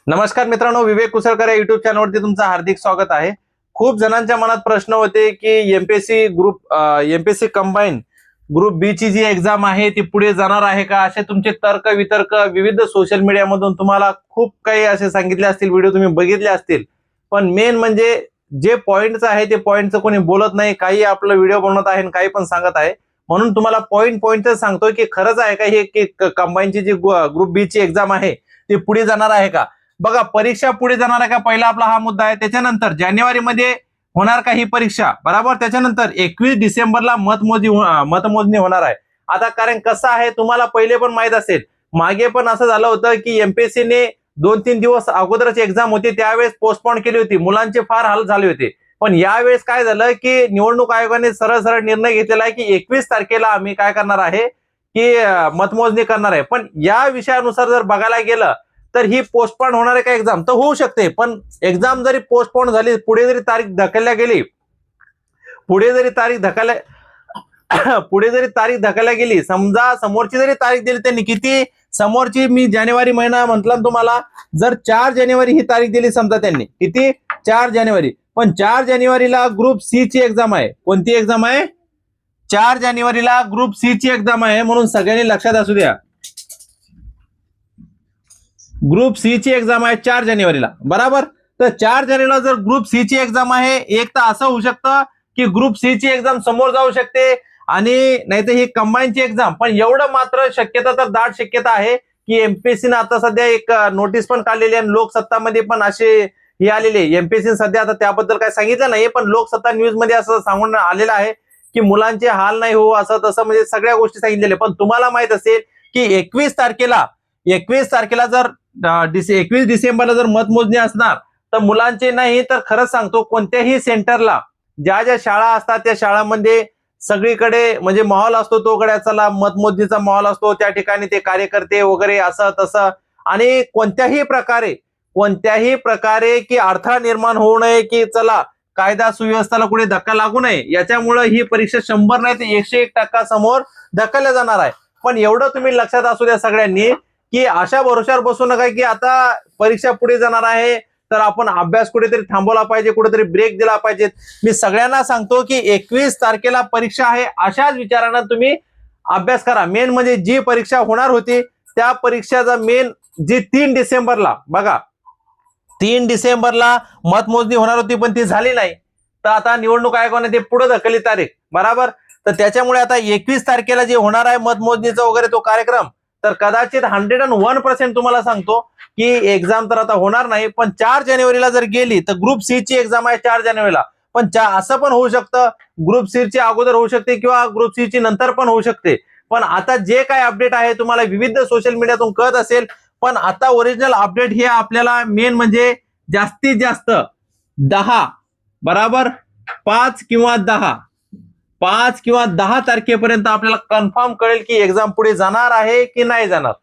नमस्कार मित्रांनो, विवेक कुसळकर या युट्यूब चॅनलवरती तुमचं हार्दिक स्वागत आहे। खूप जणांच्या मनात प्रश्न होते की एमपीएससी कंबाईन ग्रुप बी ची जी एक्झाम आहे ती पुढे जाणार आहे का, असे तुमचे तर्क वितर्क विविध सोशल मीडिया मधून तुम्हाला खूप काही असे सांगितले असतील, व्हिडिओ तुम्ही बघितले असतील। पण मेन म्हणजे जे पॉइंट्स आहे ते पॉइंटचं कोणी बोलत नाही, काही आपलं व्हिडिओ बनवत आहे आणि काही पण सांगत आहे। म्हणून तुम्हाला पॉइंटच सांगतोय की खरंच आहे का हे कंबाईनची जी ग्रुप बी ची एक्झाम आहे ती पुढे जाणार आहे का। बघा, परीक्षा पुढे जाणार आहे का, पहिला आपला हा मुद्दा आहे। त्याच्यानंतर जानेवारीमध्ये होणार का ही परीक्षा, बरोबर। त्याच्यानंतर 21 डिसेंबरला मतमोजणी होणार आहे। आता कारण कसं आहे, तुम्हाला पहिले पण माहित असेल, मागे पण असं झालं होतं की एमपीएससीने 2-3 दिवस अगोदरच एक्झाम होती, त्यावेळेस पोस्टपोन केली होती, मुलांचे फार हाल झाले होते। पण यावेळेस काय झालं की निवडणूक आयोगाने सरळ निर्णय घेतलेला आहे की 21 तारखेला आम्ही काय करणार आहे की मतमोजणी करणार आहे। पण या विषयानुसार जर बघायला गेलं तर ही पोस्टपोन होणार आहे का एक्झाम, तर होऊ शकते। पण एक्झाम जरी पोस्टपोन झाली, पुढे जरी तारीख ढकलल्या गेली, पुढे जरी तारीख ढकलल्या गेली, समजा समोरची जरी तारीख दिली त्यांनी, किती समोरची मी जानेवारी महिना म्हटलं तुम्हाला, जर 4 जानेवारी ही तारीख दिली समजा त्यांनी, किती 4 जानेवारी, पण 4 जानेवारीला ग्रुप सी ची एक्झाम आहे। कोणती एक्झाम आहे? 4 जानेवारीला ग्रुप सी ची एक्झाम आहे, म्हणून सगळ्यांनी लक्षात असू द्या। ग्रुप सी ची एक्झाम आहे 4 जानेवारीला, बरोबर। तर 4 जानेवारीला जर ग्रुप सी ची एक्झाम आहे, एक तर असं होऊ शकतं की ग्रुप सी ची एक्झाम समोर जाऊ शकते आणि नाहीतर ही कंबाईनची एक्झाम। पण एवढं मात्र शक्यता, तर दाट शक्यता आहे की एमपीएससीने आता सध्या एक नोटीस पण काढलेली आहे, लोकसत्तामध्ये पण असे हे आलेले। एमपीएससी सध्या आता त्याबद्दल काय सांगितलं नाही, पण लोकसत्ता न्यूज मध्ये असं सांगून आलेलं आहे की मुलांचे हाल नाही हो, असं तसं, म्हणजे सगळ्या गोष्टी सांगितलेल्या। पण तुम्हाला माहित असेल की 21 तारखेला जर 21 डिसेंबरला जर मतमोजणी असणार, तर मुलांचे नाही तर खरंच सांगतो, कोणत्याही सेंटरला ज्या ज्या शाळा असतात त्या शाळांमध्ये सगळीकडे म्हणजे माहोल असतो, तो कडे चला मतमोजणीचा माहोल असतो, त्या ठिकाणी ते कार्यकर्ते वगैरे असं तसं, आणि कोणत्याही प्रकारे की अडथळा निर्माण होऊ नये, की चला कायदा सुव्यवस्थेला कुठे धक्का लागू नये, याच्यामुळे ही परीक्षा 100 नाही तर 101% समोर ढकलल्या जाणार आहे। पण एवढं तुम्ही लक्षात असू द्या सगळ्यांनी की अशा भरोशावर बसू नका की आता परीक्षा पुढे जाणार आहे तर आपण अभ्यास कुठेतरी थांबवला पाहिजे, कुठेतरी ब्रेक दिला पाहिजे। मी सगळ्यांना सांगतो की 21 तारखेला परीक्षा आहे, अशाच विचारानं तुम्ही अभ्यास करा। मेन म्हणजे जी परीक्षा होणार होती त्या परीक्षाचा मेन जी 3 डिसेंबरला, बघा 3 डिसेंबरला मतमोजणी होणार होती, पण ती झाली नाही। तर आता निवडणूक आयोगाने ते पुढे ढकलली तारीख, बरोबर। तर त्याच्यामुळे आता 21 तारखेला जे होणार आहे मतमोजणीचा वगैरे तो कार्यक्रम, तर कदाचित 101% तुम्हाला सांगतो की एक्झाम तर आता होणार नाही। पण 4 जानेवारीला जर गेली तर ग्रुप सी ची एक्झाम आहे 4 जानेवारीला, पण असं पण होऊ शकतं ग्रुप सी ची अगोदर होऊ शकते किंवा ग्रुप सी ची नंतर पण होऊ शकते। पण आता जे काय अपडेट आहे तुम्हाला विविध सोशल मीडियातून कळत असेल, पण आता ओरिजिनल अपडेट हे आपल्याला मेन म्हणजे जास्तीत जास्त 10, बरोबर, 5 किंवा 10 तारखेपर्यंत आपल्याला कन्फर्म कळेल की एक्झाम पुढे जाणार आहे की नाही जाणार,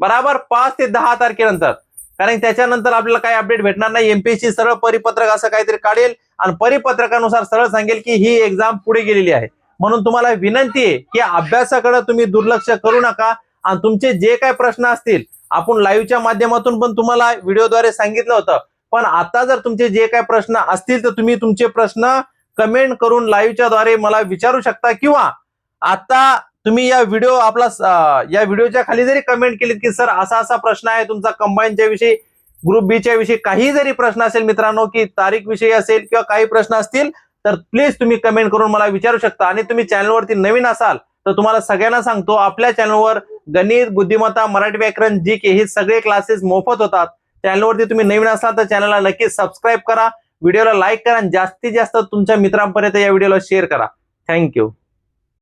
बरोबर। 5 ते 10 तारखेनंतर, कारण त्याच्यानंतर आपल्याला काही अपडेट भेटणार नाही। एमपीएससी सरळ परिपत्रक असं काहीतरी काढेल आणि परिपत्रकानुसार सरळ सांगेल की ही एक्झाम पुढे गेलेली आहे। म्हणून तुम्हाला विनंती आहे की अभ्यासाकडे तुम्ही दुर्लक्ष करू नका, आणि तुमचे जे काही प्रश्न असतील, आपण लाईव्हच्या माध्यमातून पण तुम्हाला व्हिडिओद्वारे सांगितलं होतं, पण आता जर तुमचे जे काही प्रश्न असतील तर तुम्ही तुमचे प्रश्न कमेंट करून लाईव्हच्या द्वारे मला विचारू शकता, किंवा आता तुम्ही या व्हिडिओच्या खाली जरी कमेंट केलीत की सर असा असा प्रश्न आहे तुमचा कंबाईनच्या विषयी, ग्रुप बी च्या विषयी, काही जरी प्रश्न असेल मित्रांनो, की तारीख विषयी असेल किंवा काही प्रश्न असतील, तर प्लीज तुम्ही कमेंट करून मला विचारू शकता। आणि तुम्ही चॅनलवरती नवीन असाल तर तुम्हाला सगळ्यांना सांगतो, आपल्या चॅनलवर गणित, बुद्धिमत्ता, मराठी व्याकरण, जीके हे सगळे क्लासेस मोफत होतात। चॅनलवरती तुम्ही नवीन असाल तर चॅनलला नक्कीच सबस्क्राईब करा, व्हिडिओला लाईक करा आणि जास्तीत जास्त तुमच्या मित्रांपर्यंत या व्हिडिओला शेअर करा। थँक्यू।